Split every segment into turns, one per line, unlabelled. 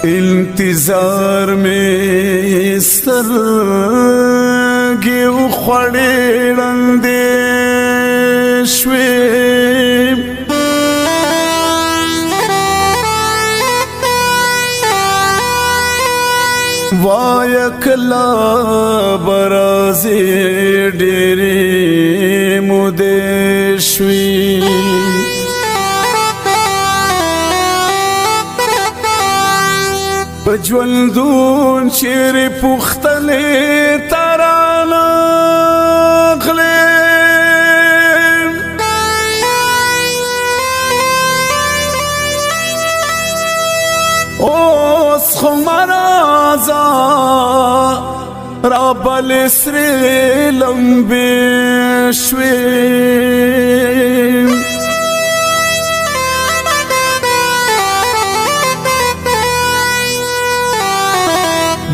انتظار میں سترګې وخوړې ړندې شوې وایه کله به راځې ډېرې مودې شوې په ژوندون چیرې پوښتنې ته رانغلې اوس خو مه راځه رابلې سرې لمبې شوې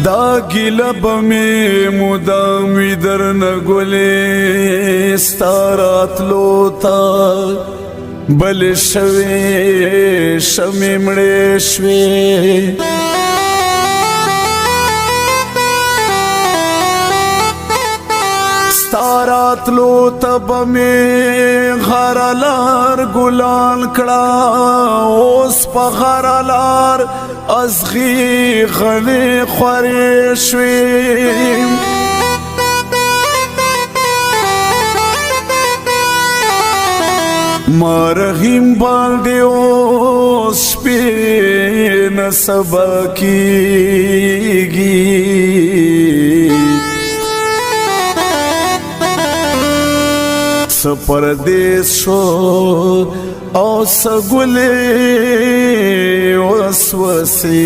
دا ګیله به مې مدام وي درنه ګلې ستا راتلو ته بلې شوې شمې مړې شوې ستا راتلو ته به مې غره لار ګلان کړه اوس په غره لار ازغي غني خورې شوې ما رحیم باندې اوس شپې نه سبا کېږي څه پردیس شو او سګلې وسوسې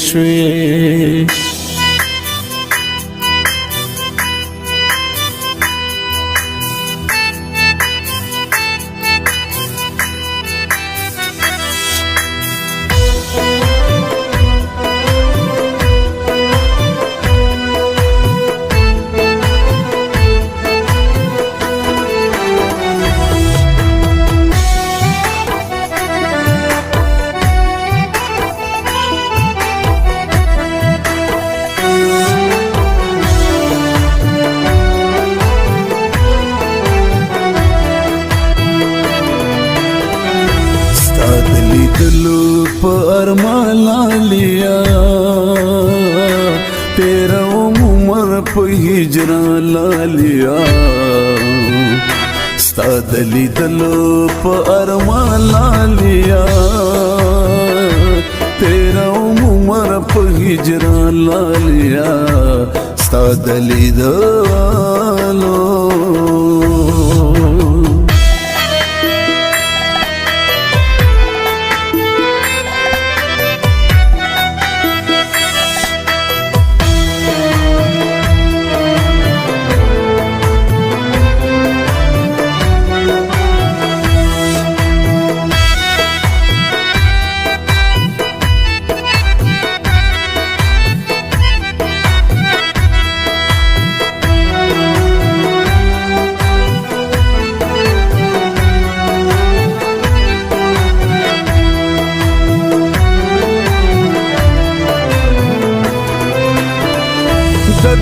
شوې دلو په ارمان لالیا تیرا عمر په هجران لالیا ستا دلی دلو په ارمان لالیا تیرا عمر په هجران لالیا ستا دلی دلو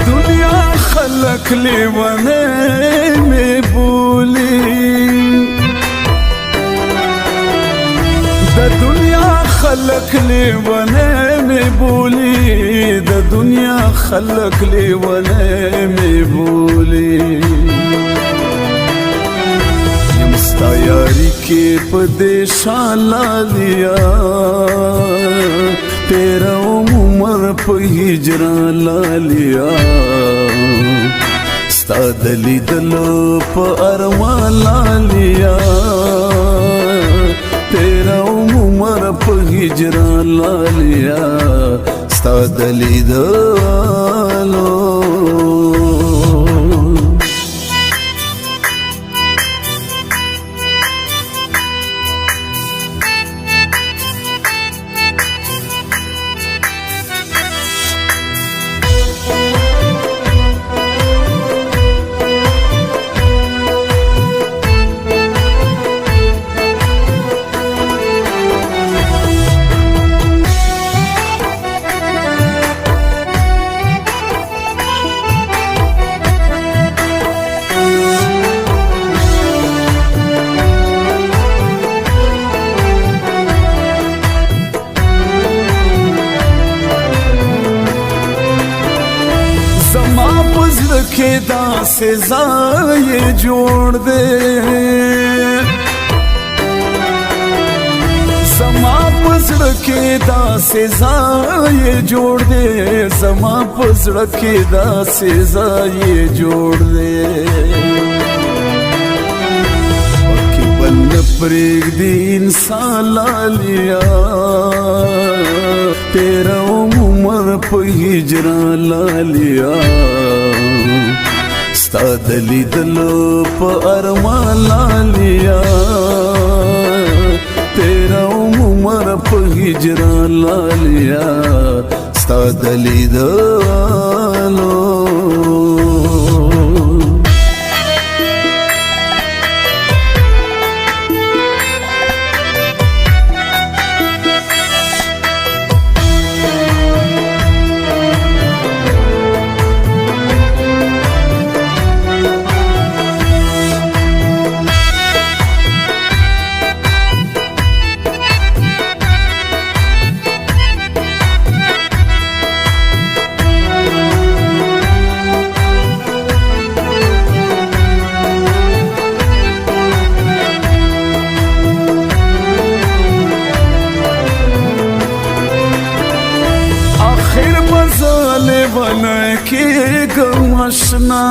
دنیا خلق لیوانے میں بولی دا دنیا خلق لیوانے میں بولی دا دنیا خلق لیوانے میں بولی یمستا یاری کے پدیشان لالیا تیرا عمر په هجران لالیا ستا دلی دلو په ارمان لالیا تیرا عمر په هجران لالیا ستا دلی دلو से ज़ाये जोड़ दे ज़मा पज़ड़ के दा से ज़ाये जोड़ दे ज़मा पज़ड़ के दा से ज़ाये जोड़ दे पक्की बन प्रेग दी इंसान लालिया तेरा उमर पे हिजरा लालिया स्ता दली दलो पे अरमान लालिया तेरा उमर पे हिजरा लालिया स्ता दली दलो बना के गमशना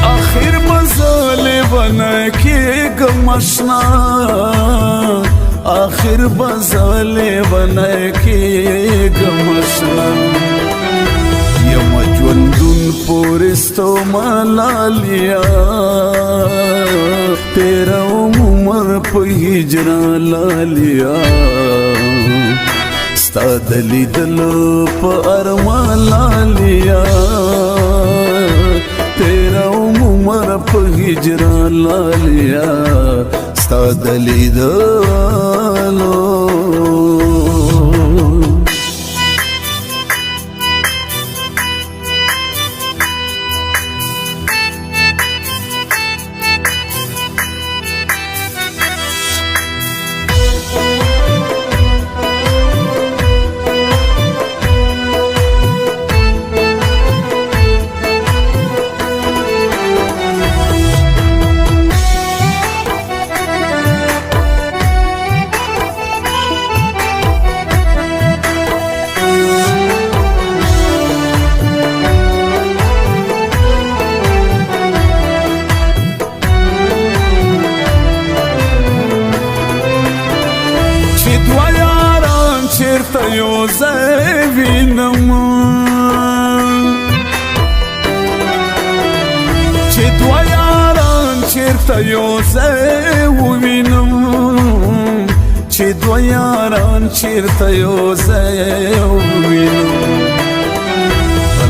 आखिर बज़ाले बना के गमशना आखिर बज़ाले बना के गमशना यम ज्वंदुन पोरिस्तो मालालिया तेरा उमर पे हिजरा लालिया स्ता दली दलो पे अरमान लालिया तेरा उमर पे हिजरा लालिया स्ता दली दलो چرته یو ځای وینم چې دوه یاران چرته یو ځای ووینم چې دوه یاران چرته یو ځای ووینم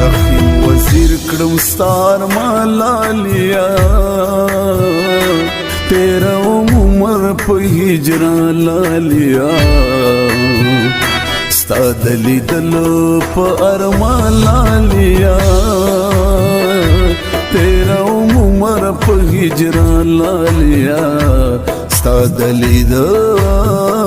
رخیم وزیر کړم ستا ارمان لالیا तेरा उमर पे हिजरा लालिया स्ता दली दलो पे अरमान लालिया तेरा उमर पे हिजरा लालिया स्ता दली दलो